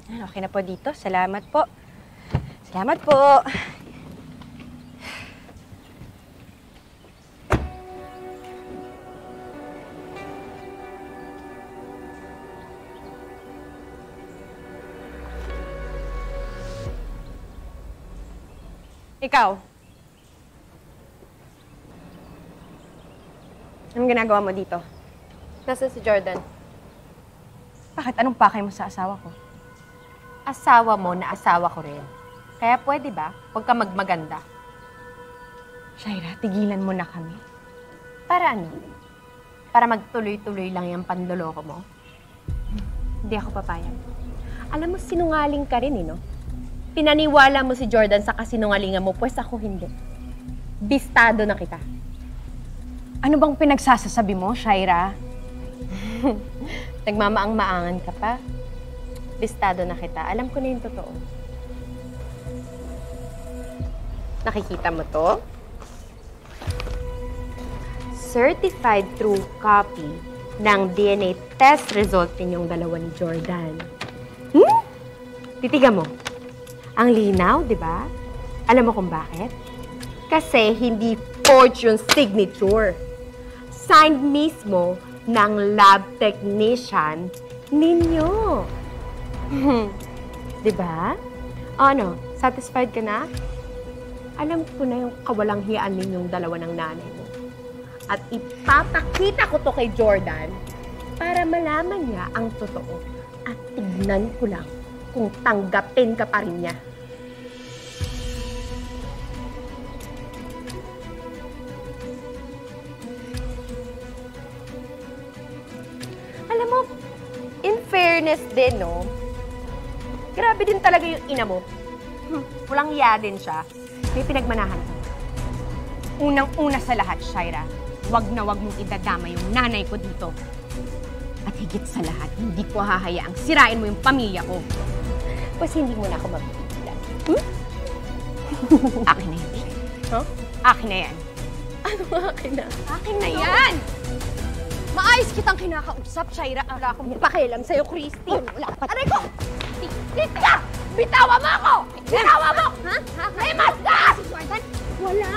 Okay na po dito. Salamat po. Salamat po. Ikaw. Anong ginagawa mo dito? Nasaan si Jordan? Bakit? Anong pakay mo sa asawa ko? Asawa mo na asawa ko rin. Kaya pwede ba? Huwag ka magmaganda. Shaira, tigilan mo na kami. Para ano? Para magtuloy-tuloy lang yung panloloko mo? Hindi ako papayag. Alam mo, sinungaling ka rin, no? Pinaniwala mo si Jordan sa kasinungalingan mo, pues ako hindi. Bistado na kita. Ano bang pinagsasasabi mo, Shaira? Nagmamaang-maangan ka pa. Bistado na kita. Alam ko na yung totoo. Nakikita mo to? Certified true copy ng DNA test result ninyong dalawa ni Jordan. Titigan mo. Ang linaw, di ba? Alam mo kung bakit? Kasi hindi fortune signature. Signed mismo ng lab technician ninyo. Di ba? Ano, satisfied ka na? Alam ko na yung kawalang hiyaan ninyong dalawa ng nanay mo. At ipapakita ko to kay Jordan para malaman niya ang totoo. At tignan ko lang kung tanggapin ka pa rin niya. Alam mo, in fairness din, no? Grabe din talaga yung ina mo. Walang iya din siya. May pinagmanahan ka. Unang-una sa lahat, Shaira, wag na wag mong idadama yung nanay ko dito. At higit sa lahat, hindi ko hahayaang sirain mo yung pamilya ko. Pues hindi mo na ako mapipigilan. Akin na yan, Shaira. Huh? Akin na yan. Ano akin na? Akin na yan! Maayos kitang kinakausap, Shaira. Wala akong pakialam sa'yo, Christy. Wala ka. Aray ko! Tika! Bitawa mo ako! Bitawa mo! Ha? May mas ka! Jordan, wala.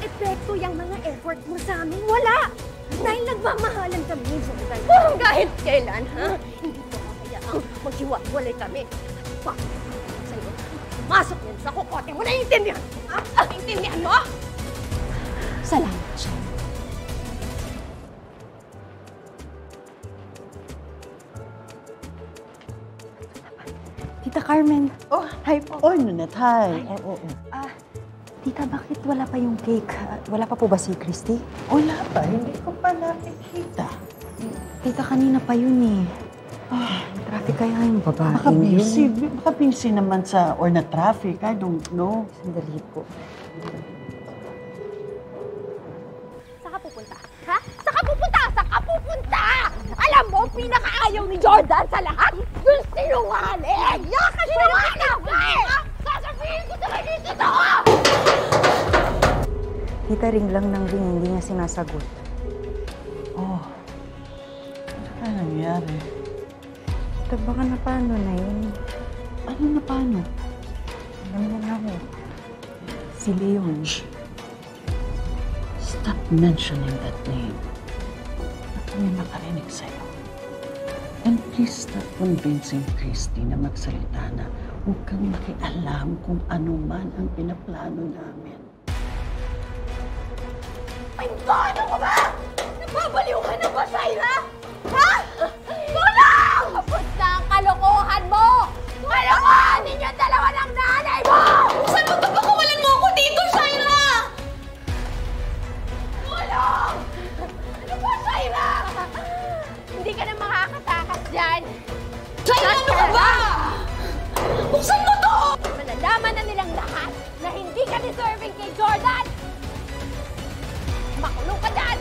Epekto yung mga effort mo sa amin. Wala! Dahil nagmamahalan kami ni Jordan. Kahit kailan, ha? Hindi ko kakayaang maghiwa-walay kami. Sa'yo, masok yan sa kukote mo. Naiintindihan? Ha? Naiintindihan mo? Salamat, Shaira. Tita Carmen. Oh, Hi po. oh, Nunet, hi. Oo. Tita, bakit wala pa yung cake? Wala pa po ba si Christy? Wala pa, hindi ko pa nakikita. Tita, kanina pa yun eh. Traffic kaya yung babaeng yun. Baka busy naman sa, or na traffic, I don't know. Sandali po. Saan ka pupunta? Ha? Saan ka pupunta? Saan ka pupunta? Alam mo, pinakaayaw ni Jordan sa lahat? Yung sinungaling! Sinungaling! Sasabihin ko sa kanya yung totoo! Tita, ring lang ng ring, hindi niya sinasagot. Oh, ano ka nangyari? Tita, baka na paano na yun? Ano na paano? Alam mo na ako. Si Leon. Stop mentioning that name. Baka may makarinig sa'yo. And please stop convincing Christy na magsalita na huwag kang makialam kung ano man ang pinaplano namin. Ay, ano ko ba? Nababaliw ka na ba, Shaira? Ha? Tulong! Tapos na ang kalokohan mo! Kalokohan ninyo dalawa ng nanay mo! Saan mo papakawalan mo ako dito, Shaira? Tulong! Ano ba, Shaira? Hindi ka na makakatakas dyan. Shaira, ano ka ba? Buksan mo to! Malalaman na nilang lahat na hindi ka deserving kay Jordan! Makulong ka dyan!